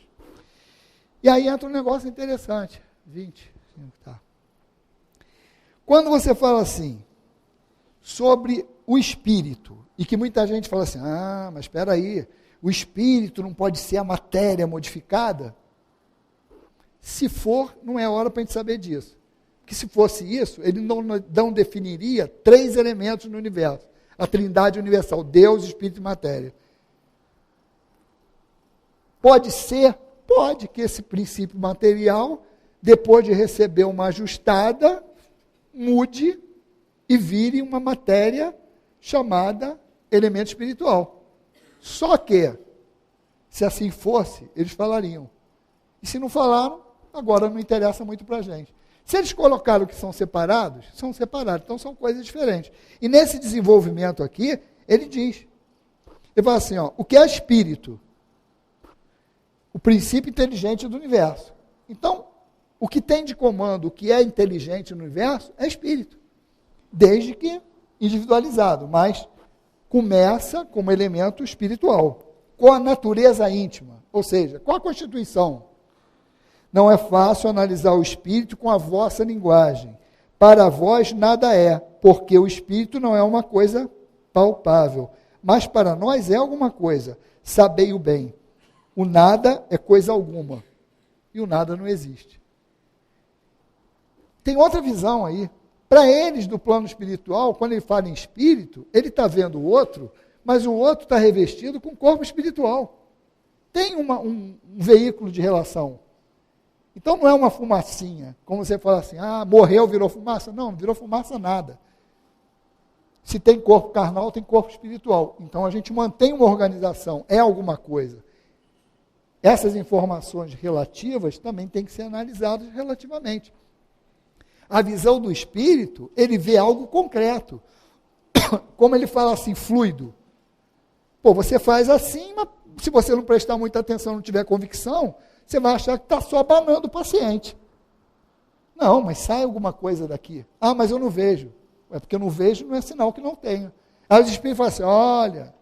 E aí entra um negócio interessante. 20. Tá. Quando você fala assim, sobre o espírito, e que muita gente fala assim, mas espera aí, o espírito não pode ser a matéria modificada? Se for, não é hora para a gente saber disso. Porque se fosse isso, ele não definiria 3 elementos no universo. A trindade universal, Deus, Espírito e Matéria. Pode ser? Pode que esse princípio material, depois de receber uma ajustada, mude e vire uma matéria chamada elemento espiritual. Só que, se assim fosse, eles falariam. E se não falaram, agora não interessa muito para a gente. Se eles colocaram que são separados, então são coisas diferentes. E nesse desenvolvimento aqui, ele diz, ele fala assim, ó, o que é espírito? O princípio inteligente do universo. Então, o que tem de comando, o que é inteligente no universo, é espírito. Desde que individualizado, mas começa como elemento espiritual, com a natureza íntima, ou seja, com a constituição. Não é fácil analisar o espírito com a vossa linguagem. Para vós nada é, porque o espírito não é uma coisa palpável, mas para nós é alguma coisa. Sabei o bem. O nada é coisa alguma, e o nada não existe. Tem outra visão aí. Para eles, do plano espiritual, quando ele fala em espírito, ele está vendo o outro, mas o outro está revestido com corpo espiritual. Tem um veículo de relação. Então não é uma fumacinha, como você fala assim, morreu, virou fumaça. Não virou fumaça nada. Se tem corpo carnal, tem corpo espiritual. Então a gente mantém uma organização, é alguma coisa. Essas informações relativas também têm que ser analisadas relativamente. A visão do espírito, ele vê algo concreto. Como ele fala assim, fluido. Pô, você faz assim, mas se você não prestar muita atenção, não tiver convicção, você vai achar que está só abanando o paciente. Não, mas sai alguma coisa daqui. Mas eu não vejo. É porque eu não vejo, não é sinal que não tenho. Aí os espíritos falam assim, olha,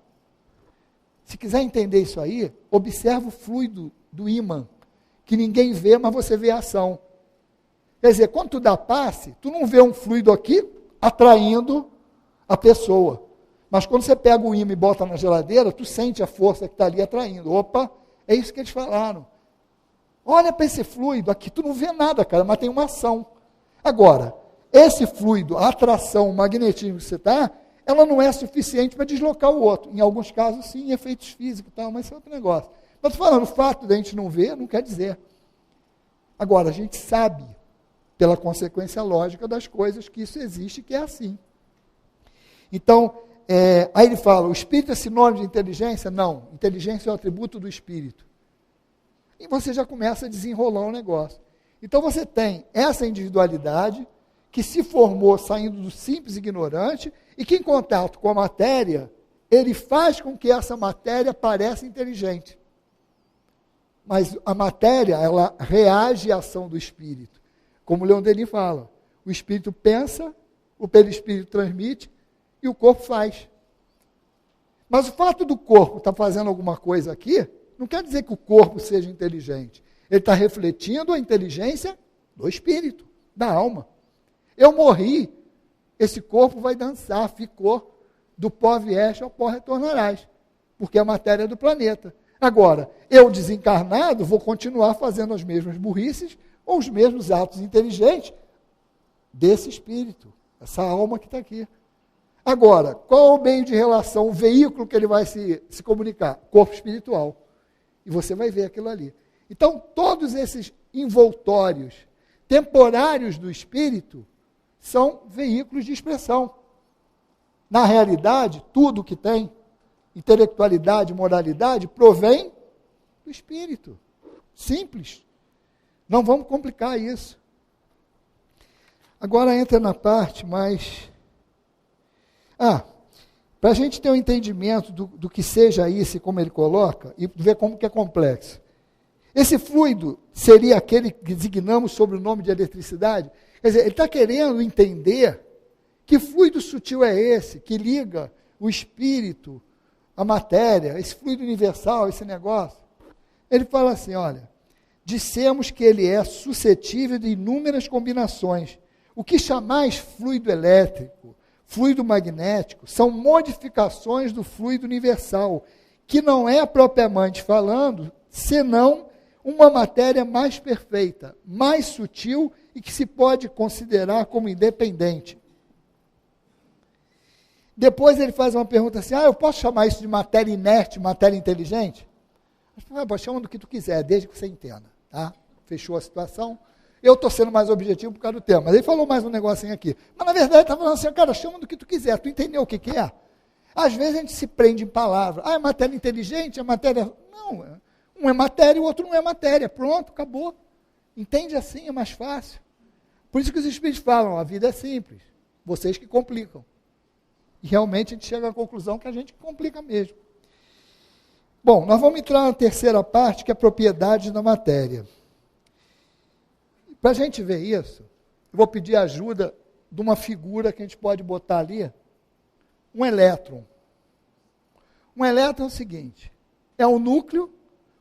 se quiser entender isso aí, observa o fluido do ímã, que ninguém vê, mas você vê a ação. Quer dizer, quando tu dá passe, tu não vê um fluido aqui atraindo a pessoa. Mas quando você pega o ímã e bota na geladeira, tu sente a força que está ali atraindo. Opa, é isso que eles falaram. Olha para esse fluido aqui, tu não vê nada, cara, mas tem uma ação. Agora, esse fluido, a atração, o magnetismo que você está, ela não é suficiente para deslocar o outro. Em alguns casos, sim, efeitos físicos e tal, mas isso é outro negócio. Mas estou falando, o fato de a gente não ver, não quer dizer. Agora, a gente sabe, pela consequência lógica das coisas, que isso existe e que é assim. Então, aí ele fala, o espírito é sinônimo de inteligência? Não, inteligência é o atributo do espírito. E você já começa a desenrolar o negócio. Então você tem essa individualidade que se formou saindo do simples ignorante e que em contato com a matéria, ele faz com que essa matéria pareça inteligente. Mas a matéria, ela reage à ação do espírito. Como o Leon Denis fala, o espírito pensa, o perispírito transmite e o corpo faz. Mas o fato do corpo estar fazendo alguma coisa aqui, não quer dizer que o corpo seja inteligente. Ele está refletindo a inteligência do espírito, da alma. Eu morri, esse corpo vai dançar, ficou, do pó vieste ao pó retornarás, porque é a matéria do planeta. Agora, eu desencarnado, vou continuar fazendo as mesmas burrices, ou os mesmos atos inteligentes desse espírito, essa alma que está aqui. Agora, qual é o meio de relação, o veículo que ele vai se comunicar? Corpo espiritual. E você vai ver aquilo ali. Então, todos esses envoltórios temporários do espírito são veículos de expressão. Na realidade, tudo que tem intelectualidade, moralidade, provém do espírito. Simples. Não vamos complicar isso. Agora entra na parte mais... para a gente ter um entendimento do que seja isso e como ele coloca, e ver como que é complexo. Esse fluido seria aquele que designamos sob o nome de eletricidade? Quer dizer, ele está querendo entender que fluido sutil é esse, que liga o espírito, a matéria, esse fluido universal, esse negócio. Ele fala assim, olha, dissemos que ele é suscetível de inúmeras combinações. O que chamais fluido elétrico, fluido magnético, são modificações do fluido universal, que não é propriamente falando, senão uma matéria mais perfeita, mais sutil e que se pode considerar como independente. Depois ele faz uma pergunta assim, eu posso chamar isso de matéria inerte, matéria inteligente? Chama do que tu quiser, desde que você entenda. Tá? Fechou a situação. Eu estou sendo mais objetivo por causa do tema, mas ele falou mais um negocinho aqui. Mas na verdade ele está falando assim, cara, chama do que tu quiser, tu entendeu o que é? Às vezes a gente se prende em palavras. É matéria inteligente, é matéria... Não, um é matéria e o outro não é matéria. Pronto, acabou. Entende assim, é mais fácil. Por isso que os Espíritos falam, a vida é simples. Vocês que complicam. E realmente a gente chega à conclusão que a gente complica mesmo. Bom, nós vamos entrar na terceira parte, que é a propriedade da matéria. Para a gente ver isso, eu vou pedir a ajuda de uma figura que a gente pode botar ali, um elétron. Um elétron é o seguinte, é um núcleo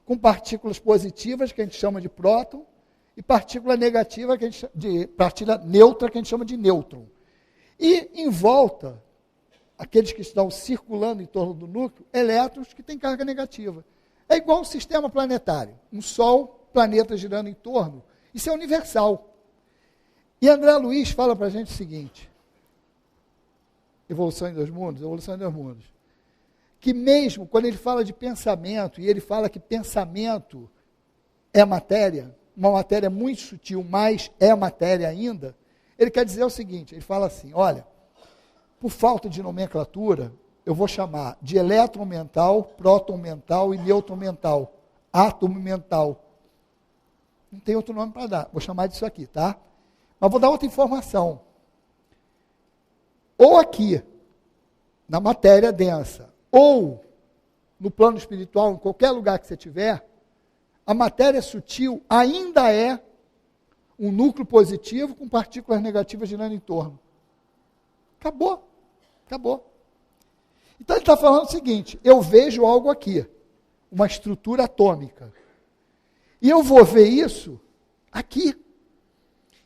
com partículas positivas, que a gente chama de próton, e partícula negativa, partícula neutra, que a gente chama de nêutron. E em volta, aqueles que estão circulando em torno do núcleo, elétrons que têm carga negativa. É igual um sistema planetário, um Sol, planetas girando em torno. Isso é universal. E André Luiz fala para a gente o seguinte, evolução em dois mundos, que mesmo quando ele fala de pensamento, e ele fala que pensamento é matéria, uma matéria muito sutil, mas é matéria ainda, ele quer dizer o seguinte, ele fala assim, olha, por falta de nomenclatura, eu vou chamar de elétron mental, próton mental e nêutron mental, átomo mental. Não tem outro nome para dar, vou chamar disso aqui, tá? Mas vou dar outra informação. Ou aqui, na matéria densa, ou no plano espiritual, em qualquer lugar que você tiver, a matéria sutil ainda é um núcleo positivo com partículas negativas girando em torno. Acabou. Então ele está falando o seguinte, eu vejo algo aqui, uma estrutura atômica. E eu vou ver isso aqui.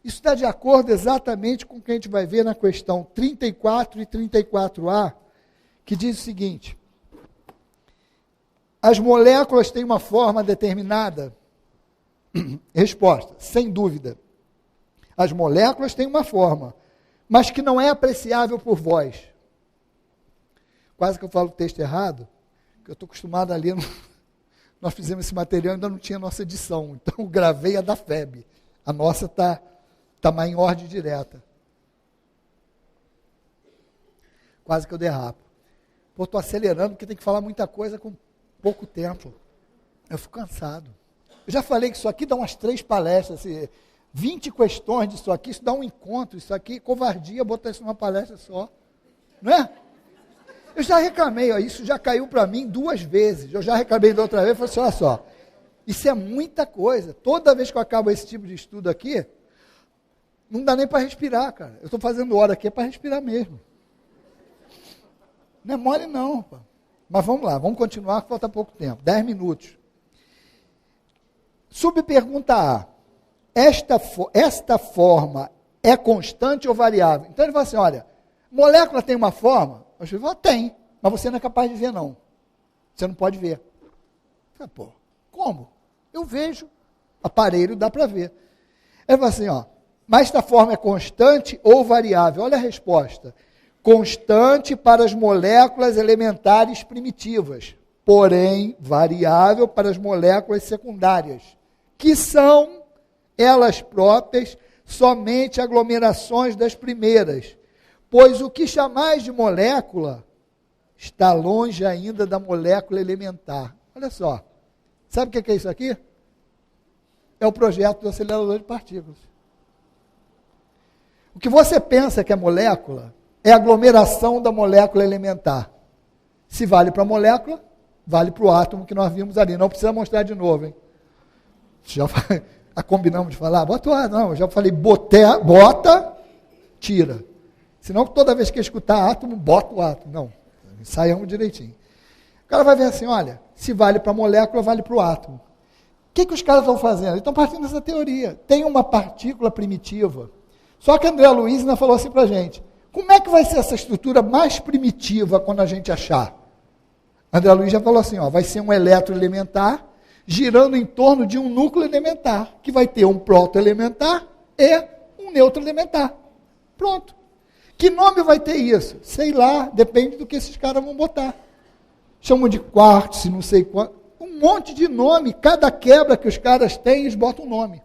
Isso está de acordo exatamente com o que a gente vai ver na questão 34 e 34A, que diz o seguinte, as moléculas têm uma forma determinada? Resposta, sem dúvida. As moléculas têm uma forma, mas que não é apreciável por vós. Quase que eu falo o texto errado, que eu estou acostumado a ler. Nós fizemos esse material, ainda não tinha nossa edição, então eu gravei a da FEB. A nossa está mais em ordem direta. Quase que eu derrapo. Pô, estou acelerando, porque tem que falar muita coisa com pouco tempo. Eu fico cansado. Eu já falei que isso aqui dá umas 3 palestras, assim, 20 questões disso aqui, isso dá um encontro, isso aqui, covardia botar isso numa palestra só. Não é? Eu já reclamei, ó, isso já caiu para mim 2 vezes. Eu já reclamei da outra vez, falei assim, olha só, isso é muita coisa. Toda vez que eu acabo esse tipo de estudo aqui, não dá nem para respirar, cara. Eu estou fazendo hora aqui, é para respirar mesmo. Não é mole não, pô. Mas vamos lá, vamos continuar, que falta pouco tempo, 10 minutos. Subpergunta A. Esta forma é constante ou variável? Então ele fala assim, olha, molécula tem uma forma? Eu falo, tem, mas você não é capaz de ver não. Você não pode ver. Eu falo, pô, como? Eu vejo, aparelho dá para ver. Ele fala assim, ó, mas esta forma é constante ou variável? Olha a resposta. Constante para as moléculas elementares primitivas, porém variável para as moléculas secundárias, que são, elas próprias, somente aglomerações das primeiras, pois o que chamais de molécula está longe ainda da molécula elementar. Olha só, sabe o que é isso aqui? É o projeto do acelerador de partículas. O que você pensa que é molécula, é a aglomeração da molécula elementar. Se vale para a molécula, vale para o átomo que nós vimos ali. Não precisa mostrar de novo, hein? Já combinamos de falar, bota o átomo. Não, eu já falei, bota, tira. Senão toda vez que escutar átomo, bota o átomo. Não, ensaiamos direitinho. O cara vai ver assim, olha, se vale para a molécula, vale para o átomo. O que os caras estão fazendo? Eles estão partindo dessa teoria. Tem uma partícula primitiva. Só que André Luiz ainda falou assim para a gente, como é que vai ser essa estrutura mais primitiva quando a gente achar? André Luiz já falou assim, ó, vai ser um elétron elementar girando em torno de um núcleo elementar, que vai ter um protoelementar e um neutro elementar. Pronto. Que nome vai ter isso? Sei lá, depende do que esses caras vão botar. Chamam de quartzo, não sei quanto. Um monte de nome. Cada quebra que os caras têm, eles botam um nome.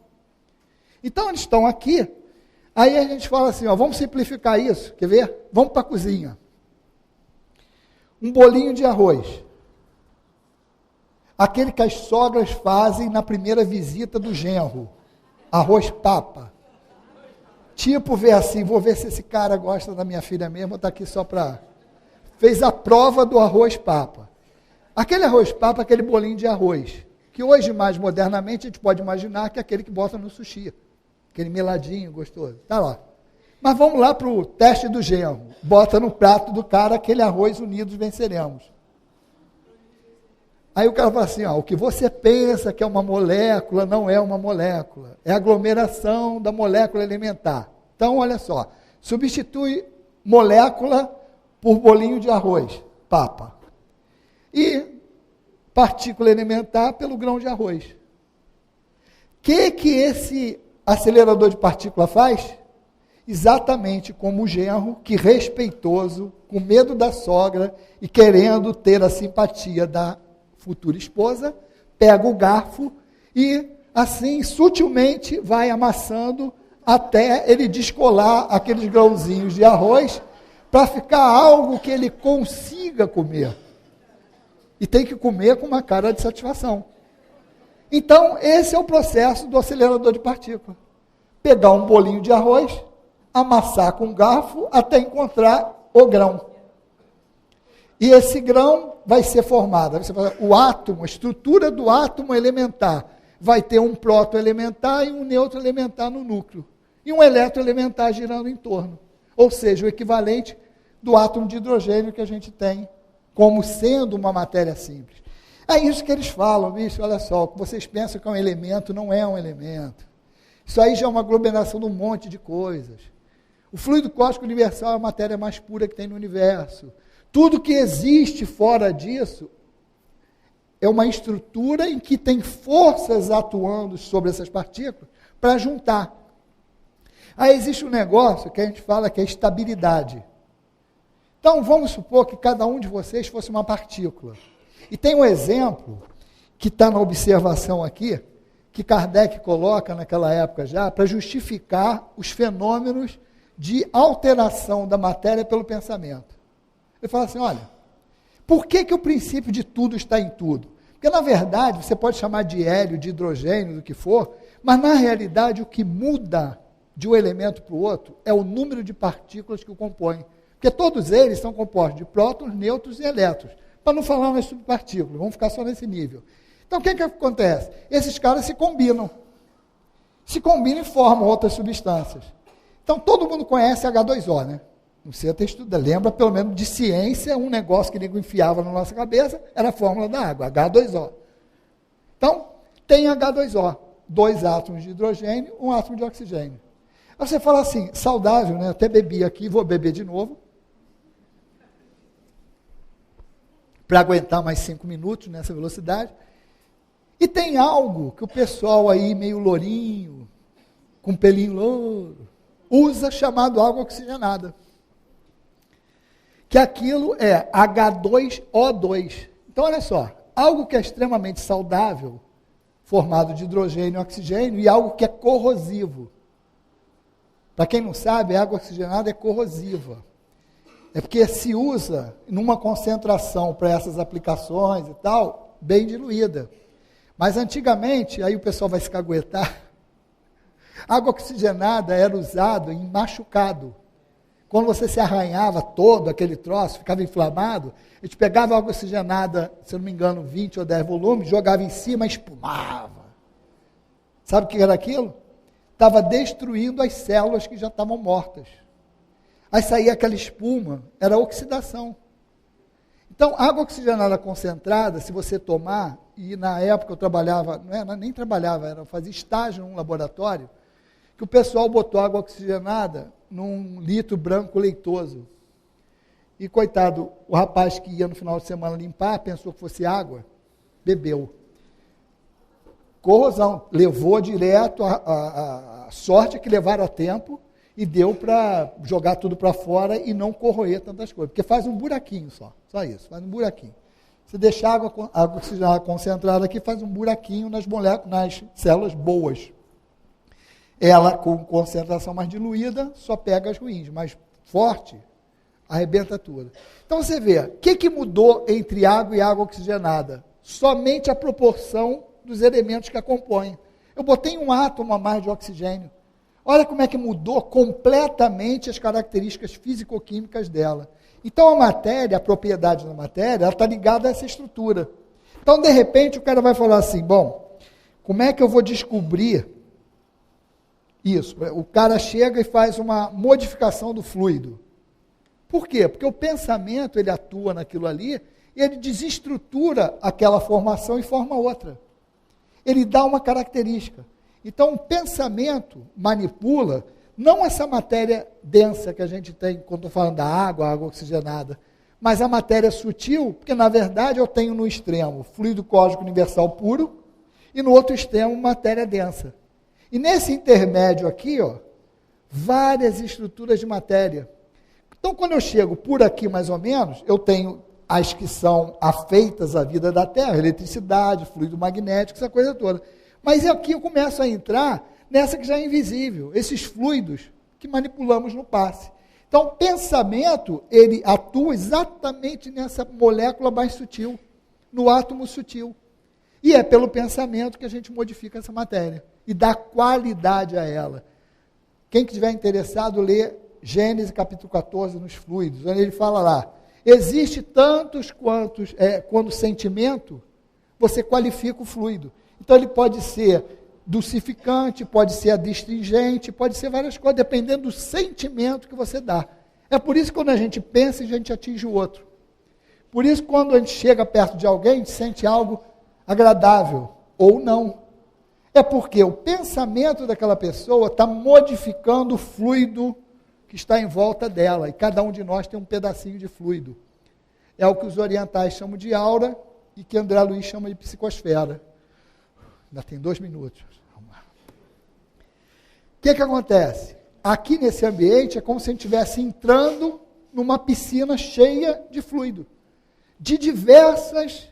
Então, eles estão aqui. Aí a gente fala assim, ó, vamos simplificar isso. Quer ver? Vamos para a cozinha. Um bolinho de arroz. Aquele que as sogras fazem na primeira visita do genro. Arroz papa. Tipo, ver assim, vou ver se esse cara gosta da minha filha mesmo, está aqui só para... Fez a prova do arroz papa. Aquele arroz papa, aquele bolinho de arroz, que hoje, mais modernamente, a gente pode imaginar que é aquele que bota no sushi. Aquele meladinho gostoso. Está lá. Mas vamos lá para o teste do genro. Bota no prato do cara aquele arroz, unidos venceremos. Aí o cara fala assim, ó, o que você pensa que é uma molécula, não é uma molécula. É a aglomeração da molécula elementar. Então, olha só, substitui molécula por bolinho de arroz, papa. E partícula elementar pelo grão de arroz. O que esse acelerador de partícula faz? Exatamente como o genro, que respeitoso, com medo da sogra e querendo ter a simpatia da futura esposa, pega o garfo e, assim, sutilmente vai amassando até ele descolar aqueles grãozinhos de arroz para ficar algo que ele consiga comer. E tem que comer com uma cara de satisfação. Então, esse é o processo do acelerador de partícula. Pegar um bolinho de arroz, amassar com um garfo até encontrar o grão. E esse grão vai ser formado, o átomo, a estrutura do átomo elementar, vai ter um protoelementar e um neutro elementar no núcleo, e um eletroelementar girando em torno, ou seja, o equivalente do átomo de hidrogênio que a gente tem como sendo uma matéria simples. É isso que eles falam, bicho, olha só, o que vocês pensam que é um elemento, não é um elemento. Isso aí já é uma aglomeração de um monte de coisas. O fluido cósmico universal é a matéria mais pura que tem no universo. Tudo que existe fora disso é uma estrutura em que tem forças atuando sobre essas partículas para juntar. Aí existe um negócio que a gente fala que é estabilidade. Então, vamos supor que cada um de vocês fosse uma partícula. E tem um exemplo que está na observação aqui, que Kardec coloca naquela época já, para justificar os fenômenos de alteração da matéria pelo pensamento. Ele fala assim, olha, por que o princípio de tudo está em tudo? Porque, na verdade, você pode chamar de hélio, de hidrogênio, do que for, mas, na realidade, o que muda de um elemento para o outro é o número de partículas que o compõem. Porque todos eles são compostos de prótons, nêutrons e elétrons. Para não falar nas subpartículas, vamos ficar só nesse nível. Então, o que acontece? Esses caras se combinam. Se combinam e formam outras substâncias. Então, todo mundo conhece H2O, né? Você até estuda, lembra pelo menos de ciência, um negócio que ninguém enfiava na nossa cabeça, era a fórmula da água, H2O. Então, tem H2O, 2 átomos de hidrogênio, 1 átomo de oxigênio. Aí você fala assim, saudável, né? Até bebi aqui, vou beber de novo, para aguentar mais 5 minutos nessa velocidade. E tem algo que o pessoal aí, meio lourinho, com pelinho louro, usa chamado água oxigenada. Que aquilo é H2O2. Então, olha só, algo que é extremamente saudável, formado de hidrogênio e oxigênio, e algo que é corrosivo. Para quem não sabe, a água oxigenada é corrosiva. É porque se usa numa concentração para essas aplicações e tal, bem diluída. Mas antigamente, aí o pessoal vai se caguetar, água oxigenada era usada em machucado. Quando você se arranhava todo, aquele troço, ficava inflamado, a gente pegava água oxigenada, se eu não me engano, 20 ou 10 volumes, jogava em cima e espumava. Sabe o que era aquilo? Estava destruindo as células que já estavam mortas. Aí saía aquela espuma, era oxidação. Então, água oxigenada concentrada, se você tomar, e na época eu trabalhava, nem trabalhava, eu fazia estágio num laboratório, que o pessoal botou água oxigenada num litro branco leitoso. E, coitado, o rapaz que ia no final de semana limpar, pensou que fosse água, bebeu. Corrosão. Levou direto, a sorte é que levaram a tempo e deu para jogar tudo para fora e não corroer tantas coisas. Porque faz um buraquinho só isso, faz um buraquinho. Se deixar a água oxigenada concentrada aqui, faz um buraquinho nas células boas. Ela, com concentração mais diluída, só pega as ruins, mas forte, arrebenta tudo. Então você vê, o que mudou entre água e água oxigenada? Somente a proporção dos elementos que a compõem. Eu botei um átomo a mais de oxigênio. Olha como é que mudou completamente as características físico-químicas dela. Então a matéria, a propriedade da matéria, ela está ligada a essa estrutura. Então, de repente, o cara vai falar assim, bom, como é que eu vou descobrir isso? O cara chega e faz uma modificação do fluido. Por quê? Porque o pensamento, ele atua naquilo ali, e ele desestrutura aquela formação e forma outra. Ele dá uma característica. Então, o pensamento manipula, não essa matéria densa que a gente tem, quando estou falando da água oxigenada, mas a matéria sutil, porque, na verdade, eu tenho no extremo fluido cósmico universal puro, e no outro extremo, matéria densa. E nesse intermédio aqui, várias estruturas de matéria. Então, quando eu chego por aqui, mais ou menos, eu tenho as que são afeitas à vida da Terra, eletricidade, fluido magnético, essa coisa toda. Mas aqui eu começo a entrar nessa que já é invisível, esses fluidos que manipulamos no passe. Então, o pensamento, ele atua exatamente nessa molécula mais sutil, no átomo sutil. E é pelo pensamento que a gente modifica essa matéria e dá qualidade a ela. Quem que estiver interessado, lê Gênesis capítulo 14, nos fluidos, onde ele fala lá, existe tantos quantos, quando sentimento, você qualifica o fluido. Então ele pode ser dulcificante, pode ser adstringente, pode ser várias coisas, dependendo do sentimento que você dá. É por isso que quando a gente pensa, a gente atinge o outro. Por isso que quando a gente chega perto de alguém, a gente sente algo agradável, ou não. É porque o pensamento daquela pessoa está modificando o fluido que está em volta dela, e cada um de nós tem um pedacinho de fluido. É o que os orientais chamam de aura, e que André Luiz chama de psicosfera. Ainda tem 2 minutos. O que acontece? Aqui nesse ambiente é como se a gente estivesse entrando numa piscina cheia de fluido, de diversas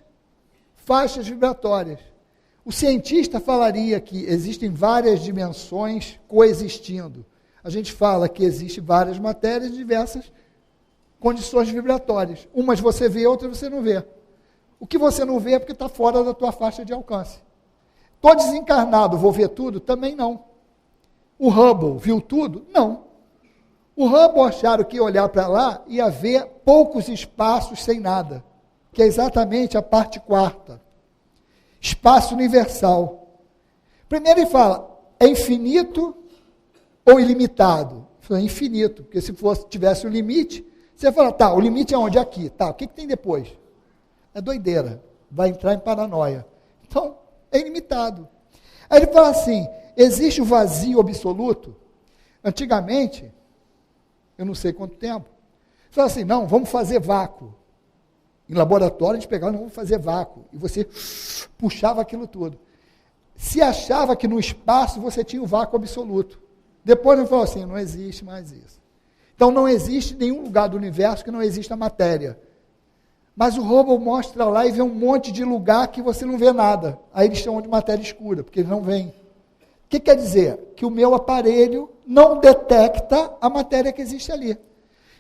faixas vibratórias. O cientista falaria que existem várias dimensões coexistindo. A gente fala que existem várias matérias de diversas condições vibratórias. Umas você vê, outras você não vê. O que você não vê é porque está fora da tua faixa de alcance. Estou desencarnado, vou ver tudo? Também não. O Hubble viu tudo? Não. O Hubble acharam que ia olhar para lá e ia ver poucos espaços sem nada, que é exatamente a parte quarta. Espaço universal. Primeiro ele fala, é infinito ou ilimitado? É infinito, porque se tivesse um limite, você fala, tá, o limite é onde? Aqui. Tá, o que tem depois? É doideira, vai entrar em paranoia. Então, é ilimitado. Aí ele fala assim, existe o vazio absoluto? Antigamente, eu não sei quanto tempo, fala assim, não, vamos fazer vácuo. Em laboratório, a gente pegava, não, vamos fazer vácuo. E você puxava aquilo tudo. Se achava que no espaço você tinha o vácuo absoluto. Depois ele falou assim, não existe mais isso. Então não existe nenhum lugar do universo que não exista matéria. Mas o Hubble mostra lá e vê um monte de lugar que você não vê nada. Aí eles chamam de matéria escura, porque ele não vem. O que quer dizer? Que o meu aparelho não detecta a matéria que existe ali.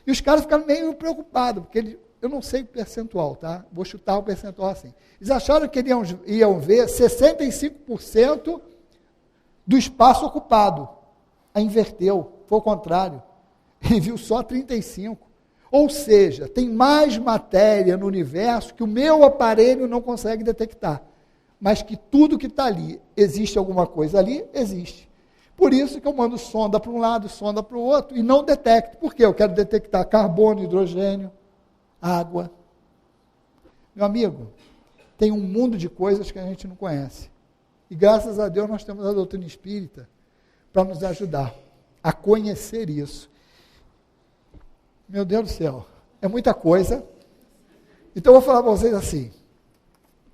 E os caras ficaram meio preocupados, porque eu não sei o percentual, tá? Vou chutar o percentual assim. Eles acharam que iam ver 65% do espaço ocupado. Aí inverteu, foi o contrário. Ele viu só 35%. Ou seja, tem mais matéria no universo que o meu aparelho não consegue detectar. Mas que tudo que está ali, existe alguma coisa ali? Existe. Por isso que eu mando sonda para um lado, sonda para o outro, e não detecto. Por quê? Eu quero detectar carbono, hidrogênio, água. Meu amigo, tem um mundo de coisas que a gente não conhece. E graças a Deus nós temos a doutrina espírita para nos ajudar a conhecer isso. Meu Deus do céu, é muita coisa. Então eu vou falar para vocês assim,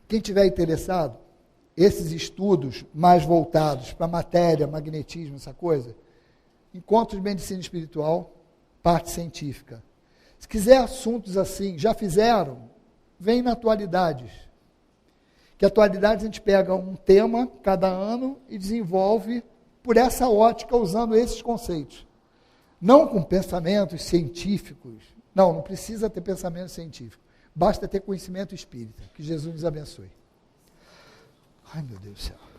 quem tiver interessado, esses estudos mais voltados para matéria, magnetismo, essa coisa, encontros de medicina espiritual, parte científica. Se quiser assuntos assim, já fizeram, vem na atualidades. Que atualidades a gente pega um tema cada ano e desenvolve por essa ótica, usando esses conceitos. Não com pensamentos científicos. Não precisa ter pensamento científico. Basta ter conhecimento espírita. Que Jesus nos abençoe. Ai, meu Deus do céu.